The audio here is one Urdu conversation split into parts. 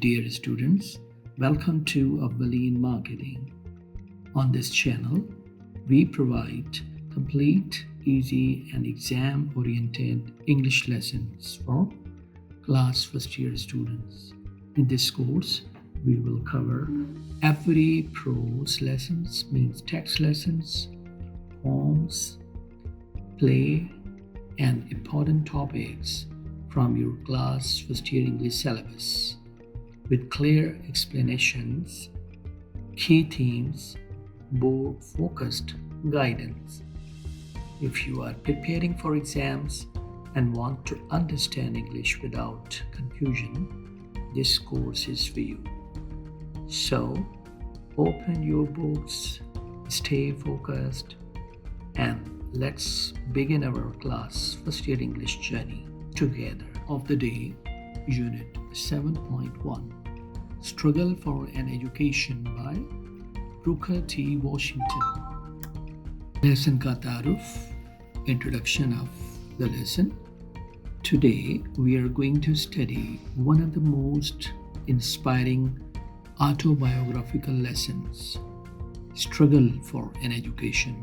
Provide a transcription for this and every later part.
Dear students, welcome to Avvaleen Marketing. On this channel, we provide complete, easy, and exam-oriented English lessons for class first year students. In this course, we will cover every prose lessons, means text lessons, poems, play, and important topics from your class first year English syllabus with clear explanations, key themes, board focused guidance. If you are preparing for exams and want to understand English without confusion, this course is for you. So, open your books, stay focused, and let's begin our class first year English journey together. Of the day, Unit 7.1 Struggle for an Education by Booker T. Washington. Lesson ka taaruf, introduction of the lesson. Today we are going to study one of the most inspiring autobiographical lessons, Struggle for an Education,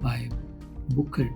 by Booker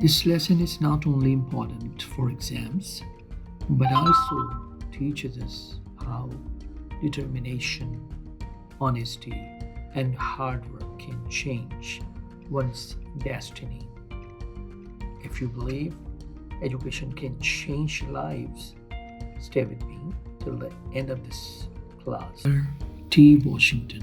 This lesson is not only important for exams, but also teaches us how determination, honesty, and hard work can change one's destiny. If you believe education can change lives, stay with me till the end of this class. T. Washington.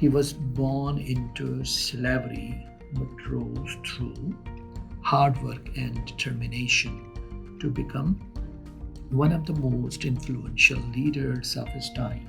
He was born into slavery but rose through hard work and determination to become one of the most influential leaders of his time.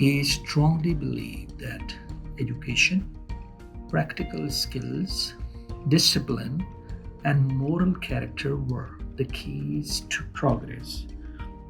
He strongly believed that education, practical skills, discipline, and moral character were the keys to progress.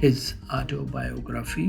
His autobiography,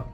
Up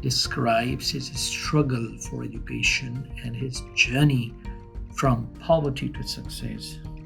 describes his struggle for education and his journey from poverty to success.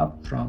Up From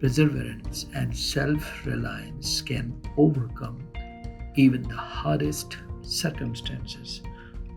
perseverance and self-reliance can overcome even the hardest circumstances.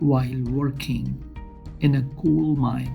while working in a coal mine.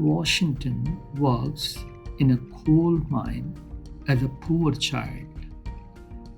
Washington works in a coal mine as a poor child.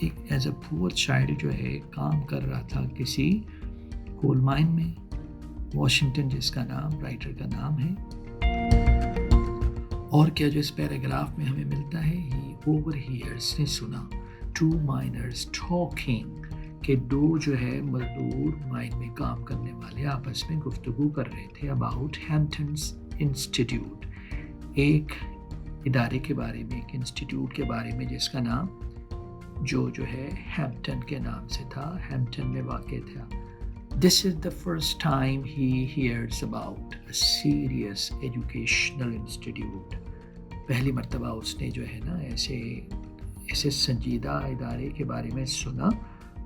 ایک ایز اے پور چائلڈ جو ہے کام کر رہا تھا کسی کول مائن میں. واشنگٹن جس کا نام رائٹر کا نام ہے. اور کیا جو اس پیراگراف میں ہمیں ملتا ہے, ہی اوور ہیئرس نے سنا ٹو مائنرز ٹاکنگ, کہ دو جو ہے مزدور مائن میں کام کرنے والے آپس میں گفتگو کر رہے تھے اباؤٹ ہیمپٹنز انسٹیٹیوٹ, ایک ادارے کے بارے میں, ایک انسٹیٹیوٹ کے بارے میں جس کا نام جو ہے ہیمپٹن کے نام سے تھا, ہیمپٹن میں واقع تھا. This is the first time he hears about a serious educational institute. پہلی مرتبہ اس نے جو ہے نا ایسے سنجیدہ ادارے کے بارے میں سنا.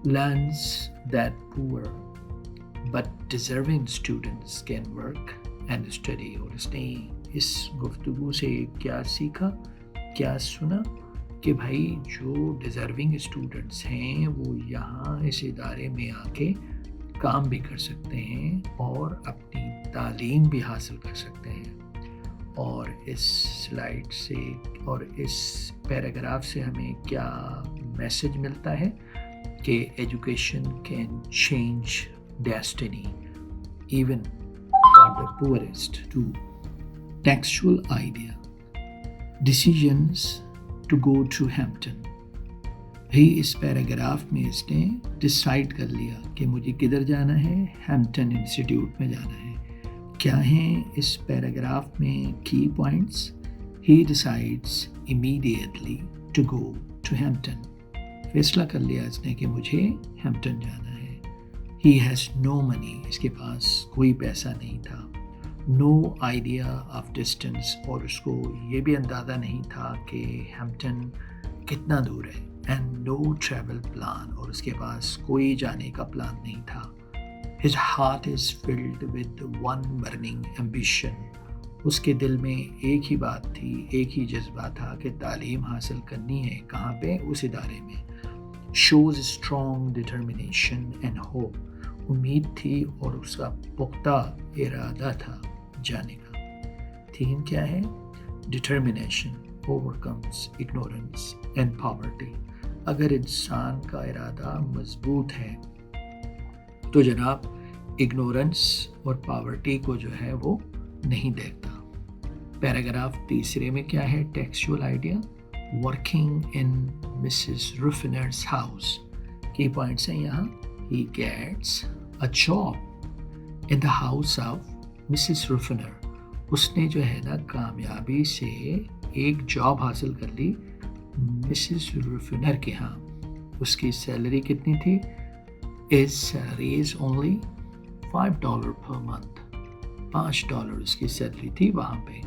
Learns that poor but deserving students can work and study. اور اس نے اس گفتگو سے کیا سیکھا, کیا سنا کہ بھائی جو ڈیزرونگ اسٹوڈنٹس ہیں وہ یہاں اس ادارے میں آ کے کام بھی کر سکتے ہیں اور اپنی تعلیم بھی حاصل کر سکتے ہیں. اور اس سلائڈ سے اور اس پیراگراف سے ہمیں کیا میسج ملتا ہے کہ education can change destiny even for the poorest. Two textual idea decisions to go to Hampton. اس پیراگراف میں اس نے ڈیسائیڈ کر لیا کہ مجھے کدھر جانا ہے, ہیمپٹن انسٹیٹیوٹ میں جانا ہے. کیا ہیں اس پیراگراف میں key points? He decides immediately to go to Hampton. فیصلہ کر لیا اس نے کہ مجھے ہیمپٹن جانا ہے. ہی ہیز نو منی, اس کے پاس کوئی پیسہ نہیں تھا. نو آئیڈیا آف ڈسٹینس, اور اس کو یہ بھی اندازہ نہیں تھا کہ ہیمپٹن کتنا دور ہے. اینڈ نو ٹریول پلان, اور اس کے پاس کوئی جانے کا پلان نہیں تھا. His heart is filled with one burning ambition. اس کے دل میں ایک ہی بات تھی, ایک ہی جذبہ تھا کہ تعلیم حاصل کرنی ہے. کہاں پہ؟ اس ادارے میں. Shows strong determination and hope. امید تھی اور اس کا پختہ ارادہ تھا جانے کا. تھیم کیا ہے؟ Determination overcomes ignorance and poverty. اگر انسان کا ارادہ مضبوط ہے تو جناب اگنورنس اور پاورٹی کو جو ہے وہ نہیں دیکھتا. پیراگراف تیسرے میں کیا ہے؟ Textual idea working in Mrs Ruffner's house. Key points ہیں یہاں. He gets a job in the house of Mrs Ruffner. اس نے جو ہے نا کامیابی سے ایک جاب حاصل کر لی مسز روفنر کے ہاں. اس کی سیلری کتنی تھی؟ His salary is only $5 per month. $5 اس کی سیلری تھی وہاں پہ.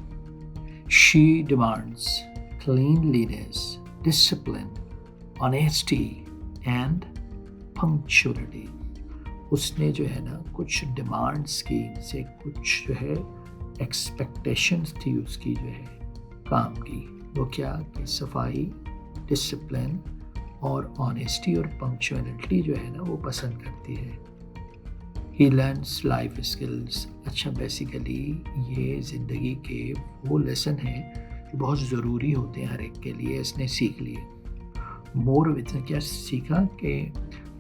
She demands cleanliness, discipline, honesty and punctuality. اس نے جو ہے نا کچھ ڈیمانڈس کی, سے کچھ جو ہے ایکسپیکٹیشنس تھی اس کی جو ہے کام کی. وہ کیا کہ صفائی, ڈسپلن اور آنیسٹی اور پنکچوئلٹی جو ہے نا وہ پسند کرتی ہے. ہی لرنس لائف اسکلس. اچھا بیسیکلی یہ زندگی کے وہ لیسن ہیں جو بہت ضروری ہوتے ہیں ہر ایک کے لیے. اس نے سیکھ لیے. مور وتھ نے کیا سیکھا کہ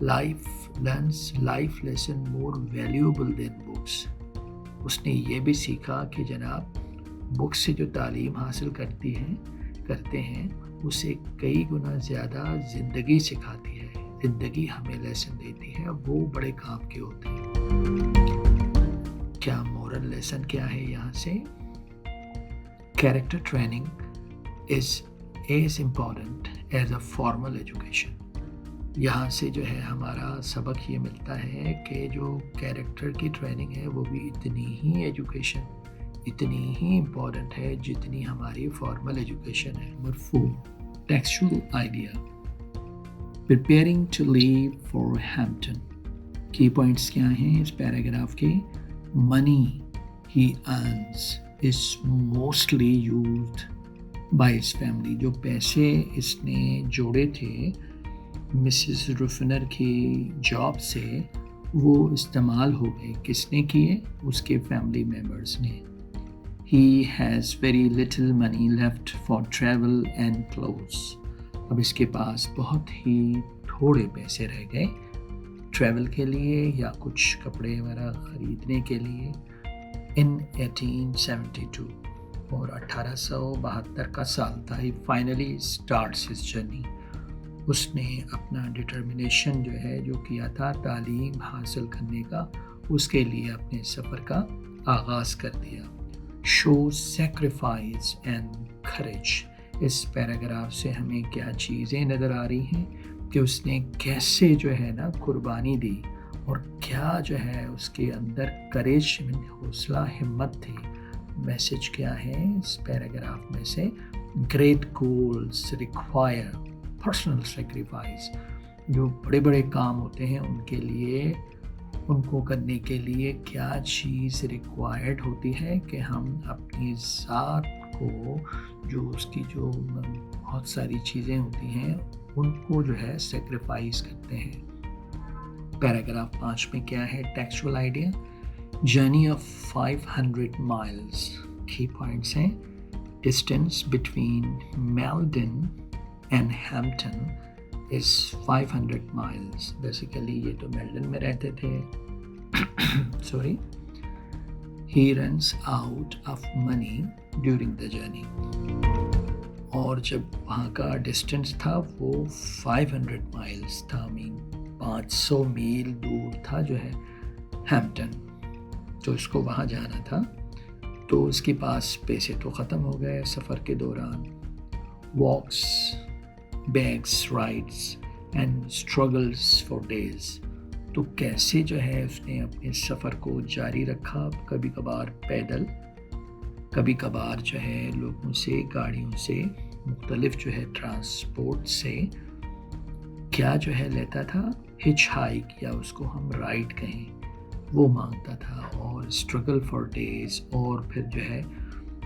لائف لرنس لائف لیسن مور ویلیوبل دین بکس. اس نے یہ بھی سیکھا کہ جناب بک سے جو تعلیم حاصل کرتے ہیں اسے کئی گنا زیادہ زندگی سکھاتی ہے. زندگی ہمیں لیسن دیتی ہے, وہ بڑے کام کے ہوتے ہیں. کیا مورل لیسن کیا ہے یہاں سے؟ Character training is as important as a formal education. یہاں سے جو ہے ہمارا سبق یہ ملتا ہے کہ جو کیریکٹر کی ٹریننگ ہے وہ بھی اتنی ہی اتنی ہی امپورٹنٹ ہے جتنی ہماری فارمل ایجوکیشن ہے. Number 4 textual idea preparing to leave for Hampton. Key points کیا ہیں اس پیراگراف کے؟ Money he earns is mostly used by his family. جو پیسے اس نے جوڑے تھے مسز روفنر کی جاب سے وہ استعمال ہو گئے. کس نے کیے؟ اس کے فیملی ممبرس نے. He has very little money left for travel and clothes. اب اس کے پاس بہت ہی تھوڑے پیسے رہ گئے ٹریول کے لیے یا کچھ کپڑے وغیرہ خریدنے کے لیے ان 1872 اور 1872 کا سال تھا. ہی فائنلی اسٹارٹس ہز جرنی. اس نے اپنا ڈٹرمنیشن جو ہے جو کیا تھا تعلیم حاصل کرنے کا اس کے لیے اپنے سفر کا آغاز کر دیا. Show sacrifice and courage. اس پیراگراف سے ہمیں کیا چیزیں نظر آ رہی ہیں کہ اس نے کیسے جو ہے نا قربانی دی اور کیا جو ہے اس کے اندر کریج حوصلہ ہمت تھی. میسج کیا ہے اس پیراگراف میں سے؟ Great goals require personal sacrifice. جو بڑے بڑے کام ہوتے ہیں ان کے لیے ان کو کرنے کے لیے کیا چیز ریکوائرڈ ہوتی ہے کہ ہم اپنی ذات کو جو اس کی جو بہت ساری چیزیں ہوتی ہیں ان کو جو ہے سیکریفائس کرتے ہیں. پیراگراف 5 میں کیا ہے textual idea? Journey of 500 miles. Key points ہیں distance between Malden and Hampton is 500 miles. Basically یہ تو میلڈن میں رہتے تھے. sorry. He runs out of money during the journey. اور جب وہاں کا ڈسٹینس تھا وہ 500 miles تھا. 500 میل دور تھا جو ہے ہیمپٹن. تو اس کو وہاں جانا تھا تو اس کے پاس پیسے تو ختم ہو گئے سفر کے دوران. Walks begs rides and struggles for days. تو کیسے جو ہے اس نے اپنے سفر کو جاری رکھا؟ کبھی کبھار پیدل، کبھی کبھار جو ہے لوگوں سے، گاڑیوں سے، مختلف جو ہے ٹرانسپورٹ سے کیا جو ہے لیتا تھا ہچ ہائیک یا اس کو ہم رائڈ کہیں وہ مانگتا تھا. اور اسٹرگل فار ڈیز اور پھر جو ہے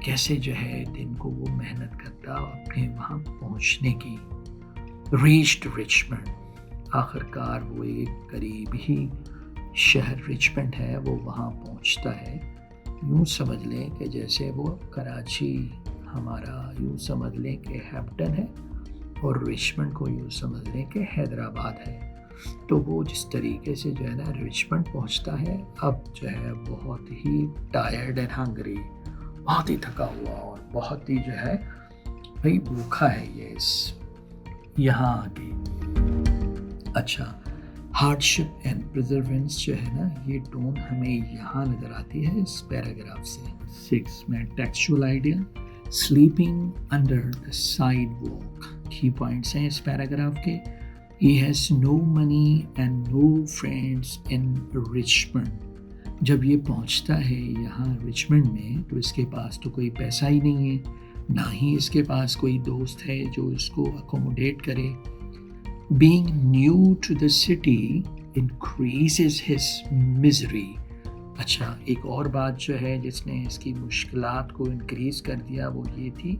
کیسے جو ہے دن کو وہ محنت کرتا اپنے وہاں پہنچنے کی. Reached Richmond. آخر کار وہ ایک قریب ہی شہر رچمنڈ ہے وہ وہاں پہنچتا ہے. یوں سمجھ لیں کہ جیسے وہ کراچی ہمارا یوں سمجھ لیں کہ ہیمپٹن ہے اور رچمنڈ کو یوں سمجھ لیں کہ حیدرآباد ہے. تو وہ جس طریقے سے جو ہے نا رچمنڈ پہنچتا ہے اب جو ہے بہت ہی ٹائرڈ اینڈ ہنگری، بہت ہی تھکا ہوا اور بہت ہی جو ہے بھائی بھوکا ہے یہ اس یہاں آگے. اچھا، ہارڈ شپ اینڈ پرزرونس جو ہے نا یہ ٹون ہمیں یہاں نظر آتی ہے اس پیراگراف سے. 6 میں textual idea sleeping under the sidewalk. Key points ہیں اس پیراگراف کے. He has no money and no friends in Richmond. جب یہ پہنچتا ہے یہاں رچمنڈ میں تو اس کے پاس تو کوئی پیسہ ہی نہیں ہے، نہ ہی اس کے پاس کوئی دوست ہے جو اس کو اکوموڈیٹ کرے. Being new to the city increases his misery. اچھا، ایک اور بات جو ہے جس نے اس کی مشکلات کو انکریز کر دیا وہ یہ تھی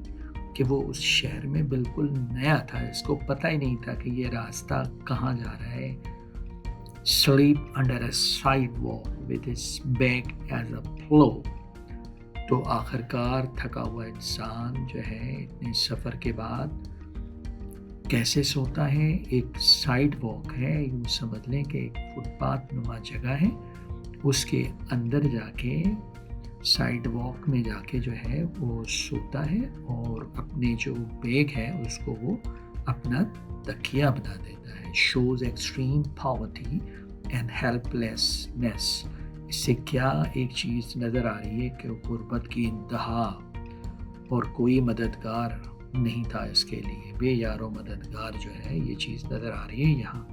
کہ وہ اس شہر میں بالکل نیا تھا، اس کو پتہ ہی نہیں تھا کہ یہ راستہ کہاں جا رہا ہے. Sleep under a sidewalk with his bag as a pillow. تو آخر کار تھکا ہوا انسان جو ہے اتنے سفر کے بعد کیسے سوتا ہے؟ ایک سائڈ واک ہے، یوں سمجھ لیں کہ ایک فٹ پاتھ نما جگہ ہے، اس کے اندر جا کے سائڈ واک میں جا کے جو ہے وہ سوتا ہے اور اپنے جو بیگ ہے اس کو وہ اپنا تکیہ بنا دیتا ہے. Shows extreme poverty and helplessness. اس سے کیا ایک چیز نظر آ رہی ہے کہ غربت کی انتہا اور کوئی مددگار نہیں تھا اس کے لیے، بے یار و مددگار جو ہے یہ چیز نظر آ رہی ہے یہاں.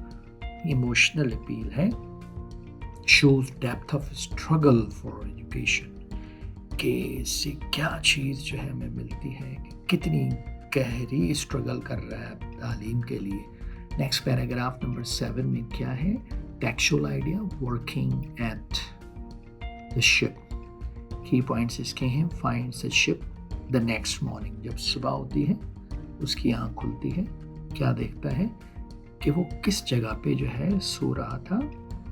ایموشنل اپیل ہے. Shows depth of struggle for education. کہ اس سے کیا چیز جو ہے ہمیں ملتی ہے کہ کتنی گہری اسٹرگل کر رہا ہے تعلیم کے لیے. نیکسٹ پیراگراف نمبر 7 میں کیا ہے textual idea working at the شپ. کی پوائنٹس اس کے ہیں finds a ship the next morning. جب صبح ہوتی ہے اس کی آنکھ کھلتی ہے، کیا دیکھتا ہے کہ وہ کس جگہ پہ جو ہے سو رہا تھا.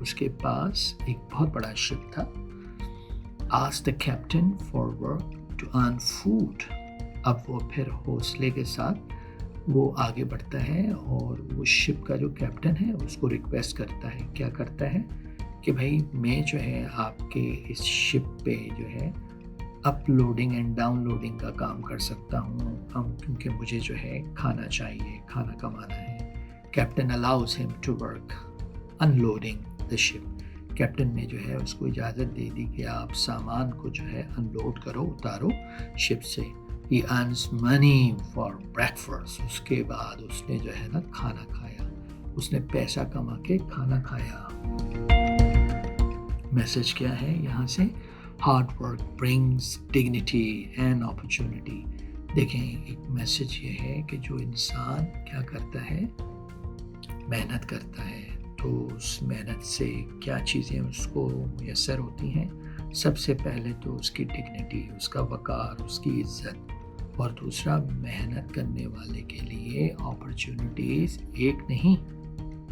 اس کے پاس ایک بہت بڑا شپ تھا. Ask the captain for work to earn food. اب وہ پھر حوصلے کے ساتھ وہ آگے بڑھتا ہے اور وہ شپ کا جو کیپٹن ہے اس کو ریکویسٹ کرتا ہے. کیا کرتا ہے کہ بھائی میں جو ہے آپ کے اس شپ پہ جو ہے اپلوڈنگ اینڈ ڈاؤن لوڈنگ کا کام کر سکتا ہوں کیونکہ مجھے جو ہے کھانا چاہیے, کھانا کمانا ہے. Captain allows him to work unloading the ship. Captain نے جو ہے اس کو اجازت دے دی کہ آپ سامان کو جو ہے انلوڈ کرو, اتارو شپ سے. He earns money for breakfast. اس کے بعد اس نے جو ہے نا کھانا کھایا, اس نے پیسہ کما کے کھانا کھایا. میسج کیا ہے یہاں سے؟ Hard work brings dignity and opportunity. دیکھیں ایک میسج یہ ہے کہ جو انسان کیا کرتا ہے, محنت کرتا ہے, تو اس محنت سے کیا چیزیں اس کو میسر ہوتی ہیں؟ سب سے پہلے تو اس کی ڈگنیٹی, اس کا وقار, اس کی عزت, اور دوسرا محنت کرنے والے کے لیے اپرچونٹیز ایک نہیں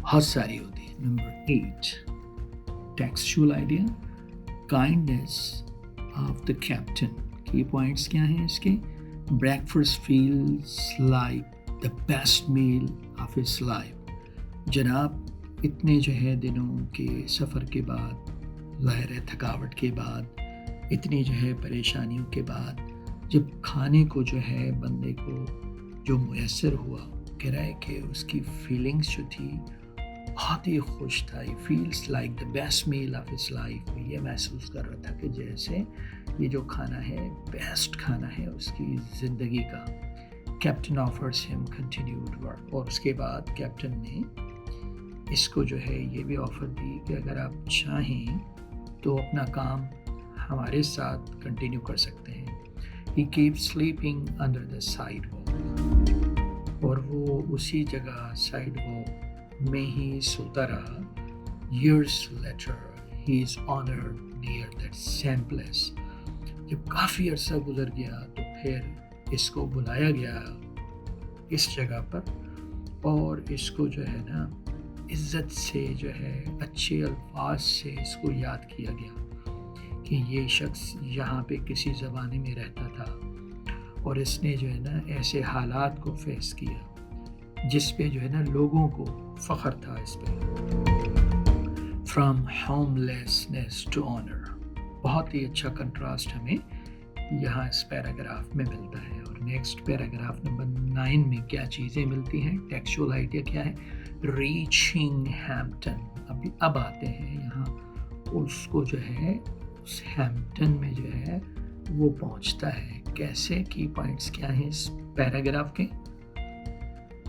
بہت ساری ہوتی ہیں. Number 8 textual idea, kindness of the captain. Key points کیا ہیں اس کے؟ Breakfast feels like the best meal of his life. جناب اتنے جو ہے دنوں کے سفر کے بعد, ظاہر ہے تھکاوٹ کے بعد, اتنی جو ہے پریشانیوں کے بعد, جب کھانے کو جو ہے بندے کو جو میسر ہوا, کہہ رہا ہے کہ اس کی فیلنگس جو تھی بہت ہی خوش تھا. He feels like the best meal of his life. یہ محسوس کر رہا تھا کہ جیسے یہ جو کھانا ہے بیسٹ کھانا ہے اس کی زندگی کا. کیپٹن آفرز ہم کنٹینیوڈ ورک. اور اس کے بعد کیپٹن نے اس کو جو ہے یہ بھی آفر دی کہ اگر آپ چاہیں تو اپنا کام ہمارے ساتھ کنٹینیو کر سکتے ہیں. He keeps sleeping under the sidewalk. اور وہ اسی جگہ سائڈ واک میں ہی سوتا رہا. Years later, he is honored near that same place. جب کافی عرصہ گزر گیا تو پھر اس کو بلایا گیا اس جگہ پر, اور اس کو جو ہے نا عزت سے جو ہے اچھے الفاظ سے اس کو یاد کیا گیا کہ یہ شخص یہاں پہ کسی زمانے میں رہتا تھا اور اس نے جو ہے نا ایسے حالات کو فیس کیا جس پہ جو ہے نا لوگوں کو فخر تھا اس پہ. From homelessness to honour. بہت ہی اچھا کنٹراسٹ ہمیں یہاں اس پیراگراف میں ملتا ہے. اور نیکسٹ پیراگراف نمبر 9 میں کیا چیزیں ملتی ہیں؟ ٹیکسچوئل آئیڈیا کیا ہے؟ Reaching Hampton. اب آتے ہیں یہاں اس کو جو ہے اس ہیمپٹن میں جو ہے وہ پہنچتا ہے کیسے؟ کی پوائنٹس کیا ہیں اس پیراگراف کے؟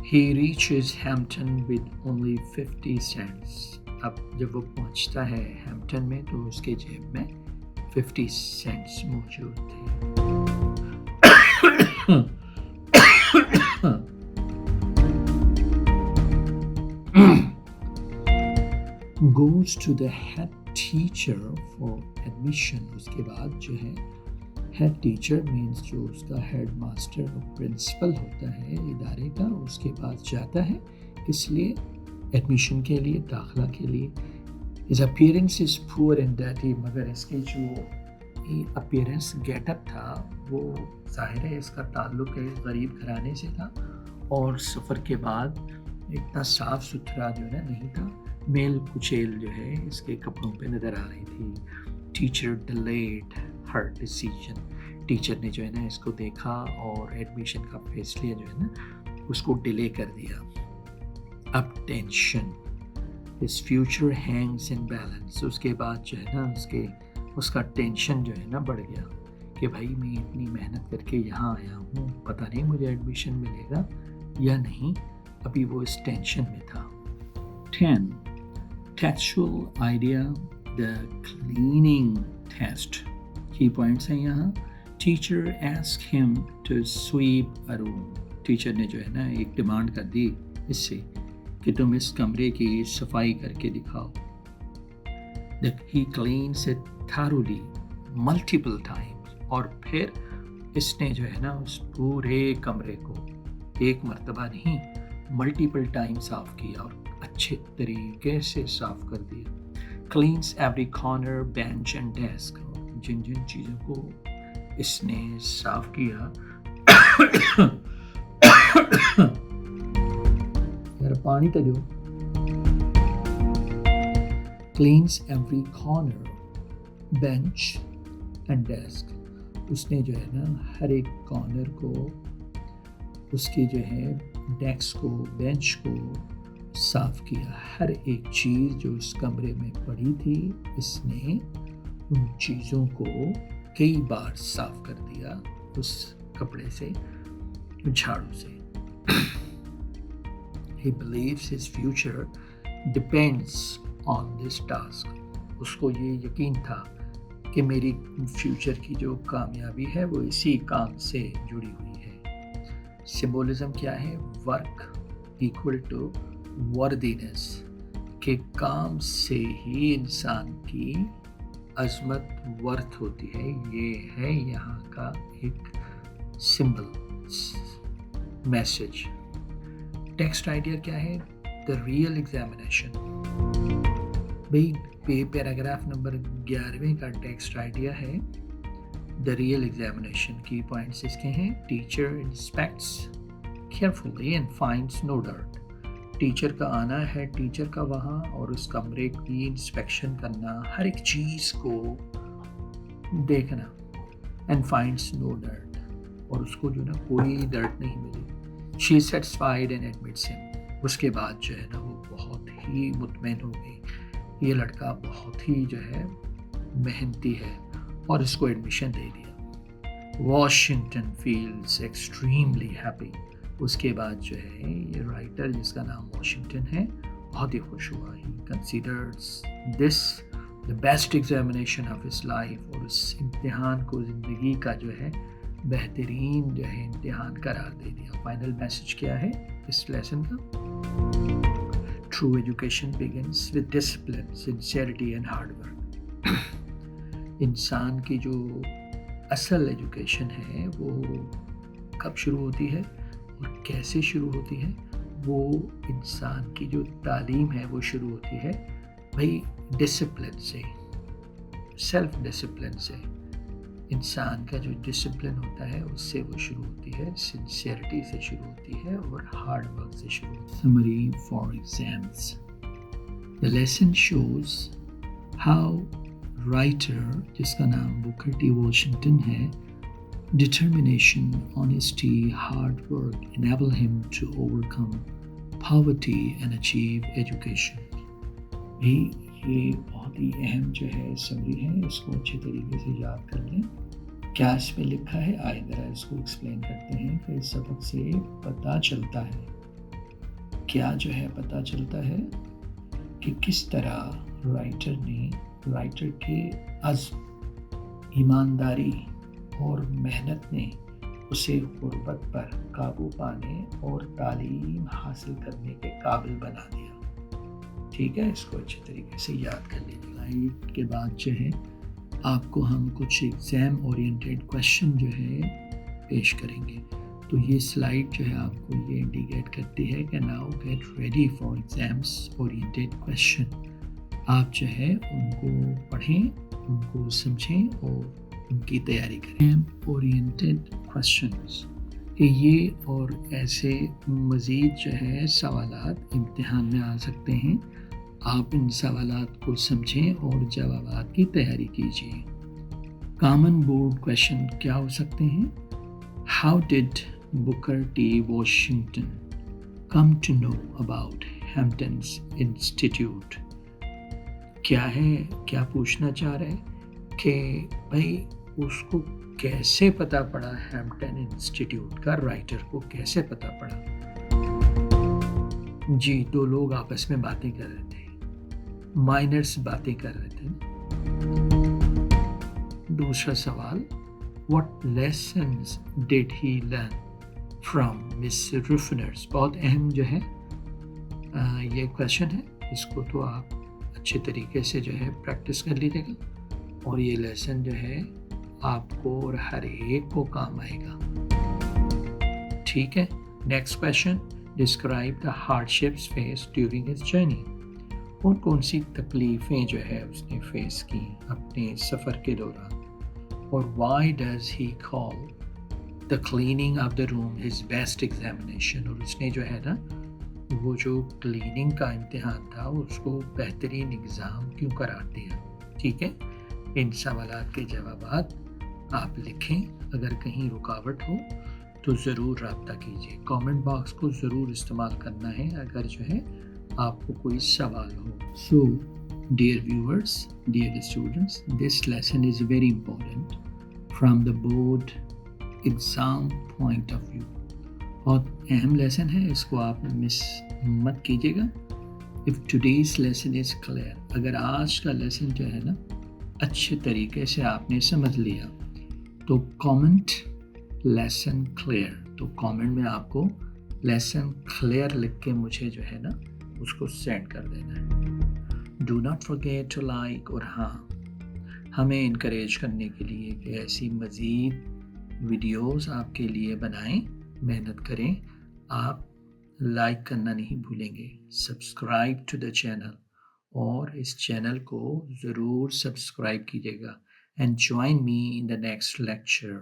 He reaches Hampton with only 50 cents. اب جب وہ پہنچتا ہے ہیمپٹن میں تو اس کے جیب میں 50 سینٹس موجود تھے. Goes to the head teacher for admission. اس کے بعد جو ہے ہیڈ ٹیچر مینس جو اس کا ہیڈ ماسٹر پرنسپل ہوتا ہے ادارے کا, اس کے پاس جاتا ہے. اس لیے ایڈمیشن کے لیے, داخلہ کے لیے. His appearance is poor and dirty. مگر اس کی جو اپیرنس گیٹ اپ تھا وہ ظاہر ہے اس کا تعلق غریب گھرانے سے تھا, اور سفر کے بعد اتنا صاف ستھرا جو ہے نہیں تھا. میل کچیل جو ہے اس کے کپڑوں پہ نظر آ رہی تھی. Teacher delayed her decision. Teacher نے جو ہے نا اس کو دیکھا اور ایڈمیشن کا فیصلہ جو ہے نا اس کو ڈیلے کر دیا. اب tension. His future hangs in balance. اس کے بعد جو ہے نا اس کا ٹینشن جو ہے نا بڑھ گیا کہ بھائی میں اتنی محنت کر کے یہاں آیا ہوں, پتہ نہیں مجھے ایڈمیشن ملے گا یا نہیں. ابھی وہ اس ٹینشن میں تھا. 10 ٹیکسچوئل آئیڈیا, the cleaning test. کی پوائنٹس ہیں یہاں. Teacher asked him to sweep a room. Teacher نے جو ہے نا ایک ڈیمانڈ کر دی اس سے کہ تم اس کمرے کی صفائی کر کے دکھاؤ. He cleans it thoroughly multiple times. اور پھر اس نے جو ہے نا اس پورے کمرے کو ایک مرتبہ نہیں ملٹیپل ٹائم صاف کیا اور اچھے طریقے سے صاف کر دیا. Cleans every corner, bench and desk. جن جن چیزوں کو اس نے صاف کیا پانی تو جو cleans every corner, bench and desk. اس نے جو ہے نا ہر ایک کارنر کو، اس کی جو ہے ڈیسک کو، بینچ کو صاف کیا. ہر ایک چیز جو اس کمرے میں پڑی تھی اس نے ان چیزوں کو کئی بار صاف کر دیا اس کپڑے سے، جھاڑو سے. He believes his future depends on this task. اس کو یہ یقین تھا کہ میری فیوچر کی جو کامیابی ہے وہ اسی کام سے جڑی ہوئی ہے. سمبولزم کیا ہے؟ ورک ایکول ٹو وردینس، کہ کام سے ہی انسان کی عظمت ورتھ ہوتی ہے. یہ ہے یہاں کا ایک سمبل میسج. ٹیکسٹ آئیڈیا کیا ہے؟ The real examination. بھائی پیراگراف نمبر 11 کا ٹیکسٹ آئیڈیا ہے the real examination. Key points اس کے ہیں: teacher inspects carefully and finds no dirt. Teacher کا آنا ہے، ٹیچر کا وہاں، اور اس کمرے کی انسپیکشن کرنا، ہر ایک چیز کو دیکھنا. اینڈ فائنڈس نو ڈرٹ، اور اس کو جو نا کوئی ڈرٹ نہیں ملی. شی از سیٹسفائیڈ اینڈ ایڈمٹس ہم. اس کے بعد جو ہے نا وہ بہت ہی مطمئن ہو گئی، یہ لڑکا بہت ہی جو ہے محنتی ہے، اور اس کو ایڈمیشن دے دیا. Washington feels extremely happy. اس کے بعد جو ہے یہ رائٹر جس کا نام واشنگٹن ہے بہت ہی خوش ہوا. He considers this the best examination of his life. اور اس امتحان کو زندگی کا جو ہے بہترین جو ہے امتحان قرار دے دیا. فائنل میسج کیا ہے اس لیسن کا؟ True education begins with discipline, sincerity and hard work. انسان کی جو اصل ایجوکیشن ہے وہ کب شروع ہوتی ہے اور کیسے شروع ہوتی ہے؟ وہ انسان کی جو تعلیم ہے وہ شروع ہوتی ہے بھائی ڈسپلن سے، سیلف ڈسپلن سے. انسان کا جو ڈسپلن ہوتا ہے اس سے وہ شروع ہوتی ہے، سنسیئرٹی سے شروع ہوتی ہے، اور ہارڈ ورک سے شروع ہوتی ہے. Summary for exams. The lesson shows how writer جس کا نام بوکر ٹی واشنگٹن ہے، determination, honesty, hard work enable him to overcome poverty and achieve education. یہ بہت ہی اہم جو ہے سمری ہے، اس کو اچھے طریقے سے یاد کر لیں. کیا اس میں لکھا ہے؟ آئے ذرا اس کو ایکسپلین کرتے ہیں کہ اس سبق سے پتہ چلتا ہے کیا جو ہے پتہ چلتا ہے کہ کس طرح رائٹر کے عزم، ایمانداری اور محنت نے اسے غربت پر قابو پانے اور تعلیم حاصل کرنے کے قابل بنا دیا. ٹھیک ہے، اس کو اچھے طریقے سے یاد کر لیجیے گا. اس کے بعد جو ہے آپ کو ہم کچھ ایگزام اورینٹیڈ کویشچن جو ہے پیش کریں گے. تو یہ سلائیڈ جو ہے آپ کو یہ انڈیکیٹ کرتی ہے کہ now get ready for exams oriented question. آپ جو ہے ان کو پڑھیں، ان کو سمجھیں اور ان کی تیاری کریں. اورینٹیڈ کویشچنز کہ یہ اور ایسے مزید جو ہے سوالات امتحان میں آ سکتے ہیں. آپ ان سوالات کو سمجھیں اور جوابات کی تیاری کیجیے. کامن بورڈ کویشچن کیا ہو سکتے ہیں؟ How did Booker T Washington come to know about Hampton's institute? کیا ہے، کیا پوچھنا چاہ رہے کہ بھائی اس کو کیسے پتہ پڑا ہیمپٹن انسٹیٹیوٹ کا؟ رائٹر کو کیسے پتہ پڑا؟ جی، دو لوگ آپس میں باتیں کر رہے تھے، مائنرز باتیں کر رہے تھے. دوسرا سوال، what lessons did he learn from Miss Ruffner's؟ بہت اہم جو ہے یہ کویشچن ہے. اس کو تو آپ اچھے طریقے سے جو ہے پریکٹس کر لیجیے گا، اور یہ لیسن جو ہے آپ کو اور ہر ایک کو کام آئے گا. ٹھیک ہے. Next question, describe the hardships face during his journey. کون سی تکلیفیں جو ہے اس نے فیس کی اپنے سفر کے دوران، اور why does he call the cleaning of the room his best examination. اور اس نے جو ہے نا وہ جو کلیننگ کا امتحان تھا اس کو بہترین ایگزام کیوں قرار دیا. ٹھیک ہے، ان سوالات کے جوابات آپ لکھیں. اگر کہیں رکاوٹ ہو تو ضرور رابطہ کیجیے. کامنٹ باکس کو ضرور استعمال کرنا ہے اگر جو ہے آپ کو کوئی سوال ہو. سو dear viewers, dear students, this lesson is very important from the board exam point of view. بہت اہم لیسن ہے، اس کو آپ مس مت کیجیے گا. If today's lesson is clear, اگر آج کا لیسن جو ہے نا اچھے طریقے سے آپ نے سمجھ لیا تو کامنٹ لیسن کلیئر، تو کامنٹ میں آپ کو لیسن کلیئر لکھ کے مجھے جو ہے نا اس کو سینڈ کر دینا ہے. Do not forget to like. اور ہاں، ہمیں انکریج کرنے کے لیے کہ ایسی مزید ویڈیوز آپ کے لیے بنائیں، محنت کریں. آپ لائک کرنا نہیں بھولیں گے. سبسکرائب ٹو دا چینل، اور اس چینل کو ضرور سبسکرائب کیجیے گا. And join me in the next lecture,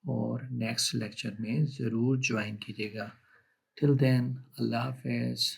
اور نیکسٹ لیکچر میں ضرور جوائن کیجیے گا. ٹل دین، اللہ حافظ.